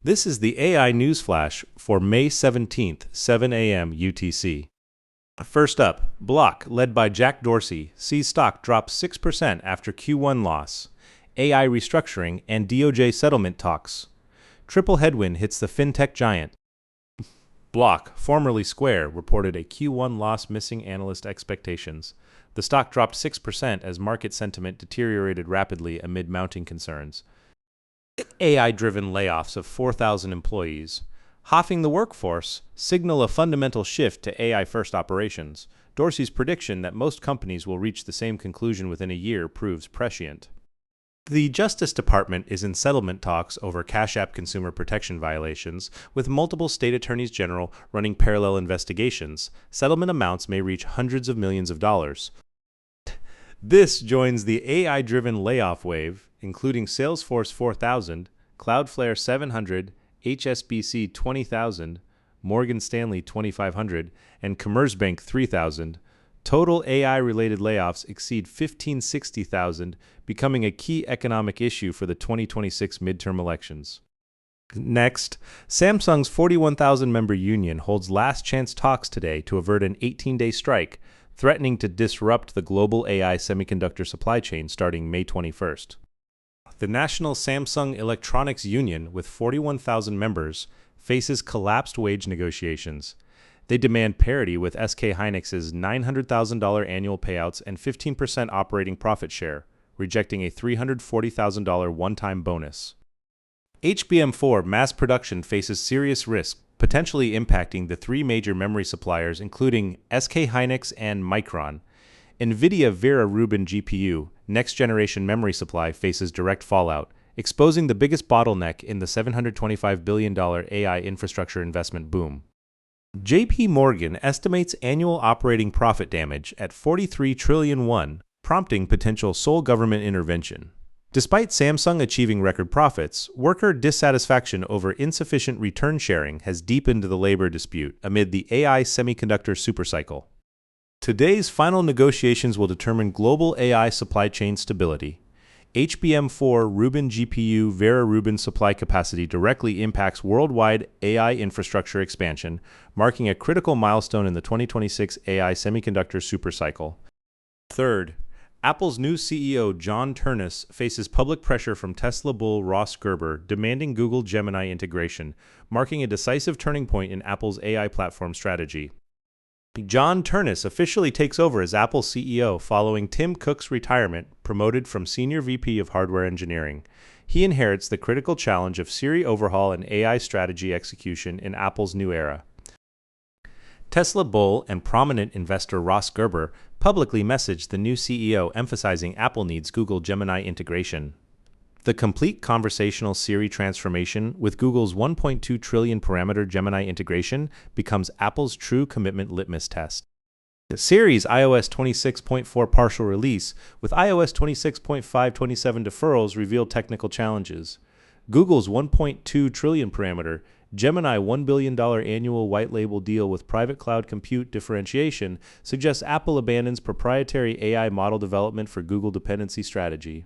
This is the AI News Flash for May 17th, 7 a.m. UTC. First up, Block, led by Jack Dorsey, sees stock drop 6% after Q1 loss. AI restructuring and DOJ settlement talks. Triple headwind hits the fintech giant. Block, formerly Square, reported a Q1 loss missing analyst expectations. The stock dropped 6% as market sentiment deteriorated rapidly amid mounting concerns. AI-driven layoffs of 4,000 employees. Halving the workforce signal a fundamental shift to AI-first operations. Dorsey's prediction that most companies will reach the same conclusion within a year proves prescient. The Justice Department is in settlement talks over Cash App consumer protection violations, with multiple state attorneys general running parallel investigations. Settlement amounts may reach hundreds of millions of dollars. This joins the AI-driven layoff wave, including Salesforce 4,000, Cloudflare 700, HSBC 20,000, Morgan Stanley 2,500, and Commerzbank 3,000. Total AI-related layoffs exceed 1,560,000, becoming a key economic issue for the 2026 midterm elections. Next, Samsung's 41,000-member union holds last-chance talks today to avert an 18-day strike, threatening to disrupt the global AI semiconductor supply chain starting May 21st. The National Samsung Electronics Union, with 41,000 members, faces collapsed wage negotiations. They demand parity with SK Hynix's $900,000 annual payouts and 15% operating profit share, rejecting a $340,000 one-time bonus. HBM4 mass production faces serious risk, potentially impacting the three major memory suppliers, including SK Hynix and Micron. NVIDIA Vera Rubin GPU, next-generation memory supply, faces direct fallout, exposing the biggest bottleneck in the $725 billion AI infrastructure investment boom. JP Morgan estimates annual operating profit damage at 43 trillion won, prompting potential sole government intervention. Despite Samsung achieving record profits, worker dissatisfaction over insufficient return sharing has deepened the labor dispute amid the AI semiconductor supercycle. Today's final negotiations will determine global AI supply chain stability. HBM4 Rubin GPU Vera Rubin supply capacity directly impacts worldwide AI infrastructure expansion, marking a critical milestone in the 2026 AI semiconductor supercycle. Third, Apple's new CEO John Ternus faces public pressure from Tesla bull Ross Gerber demanding Google Gemini integration, marking a decisive turning point in Apple's AI platform strategy. John Ternus officially takes over as Apple CEO following Tim Cook's retirement, promoted from Senior VP of Hardware Engineering. He inherits the critical challenge of Siri overhaul and AI strategy execution in Apple's new era. Tesla bull and prominent investor Ross Gerber publicly messaged the new CEO, emphasizing Apple needs Google Gemini integration. The complete conversational Siri transformation with Google's 1.2 trillion parameter Gemini integration becomes Apple's true commitment litmus test. Siri's iOS 26.4 partial release with iOS 26.5 deferrals revealed technical challenges. Google's 1.2 trillion parameter Gemini $1 billion annual white label deal with private cloud compute differentiation suggests Apple abandons proprietary AI model development for Google dependency strategy.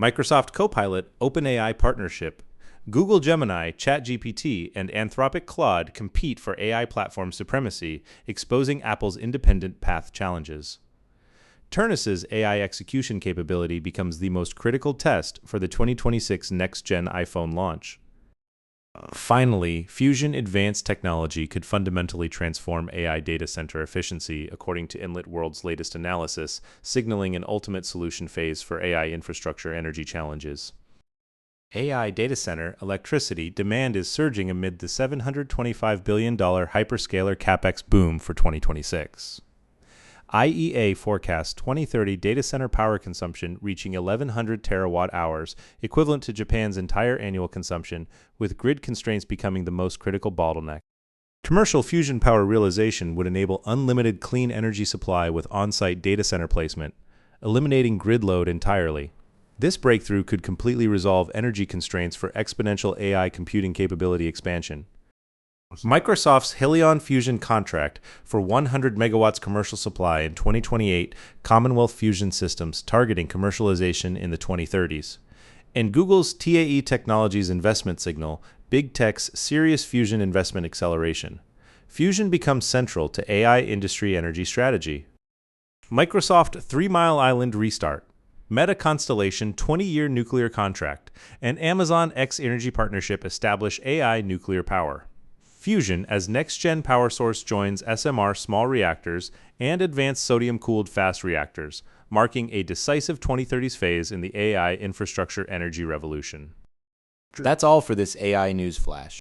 Microsoft Copilot OpenAI partnership. Google Gemini, ChatGPT, and Anthropic Claude compete for AI platform supremacy, exposing Apple's independent path challenges. Ternus's AI execution capability becomes the most critical test for the 2026 next-gen iPhone launch. Finally, Fusion Advanced Technology could fundamentally transform AI data center efficiency, according to Inlet World's latest analysis, signaling an ultimate solution phase for AI infrastructure energy challenges. AI data center electricity demand is surging amid the $725 billion hyperscaler capex boom for 2026. IEA forecasts 2030 data center power consumption reaching 1,100 terawatt-hours, equivalent to Japan's entire annual consumption, with grid constraints becoming the most critical bottleneck. Commercial fusion power realization would enable unlimited clean energy supply with on-site data center placement, eliminating grid load entirely. This breakthrough could completely resolve energy constraints for exponential AI computing capability expansion. Microsoft's Helion Fusion contract for 100 megawatts commercial supply in 2028 Commonwealth Fusion Systems targeting commercialization in the 2030s. And Google's TAE Technologies investment signal, Big Tech's serious fusion investment acceleration. Fusion becomes central to AI industry energy strategy. Microsoft 3 Mile Island restart. Meta Constellation 20-year nuclear contract, and Amazon X Energy partnership establish AI nuclear power. Fusion as next-gen power source joins SMR small reactors and advanced sodium-cooled fast reactors, marking a decisive 2030s phase in the AI infrastructure energy revolution. That's all for this AI news flash.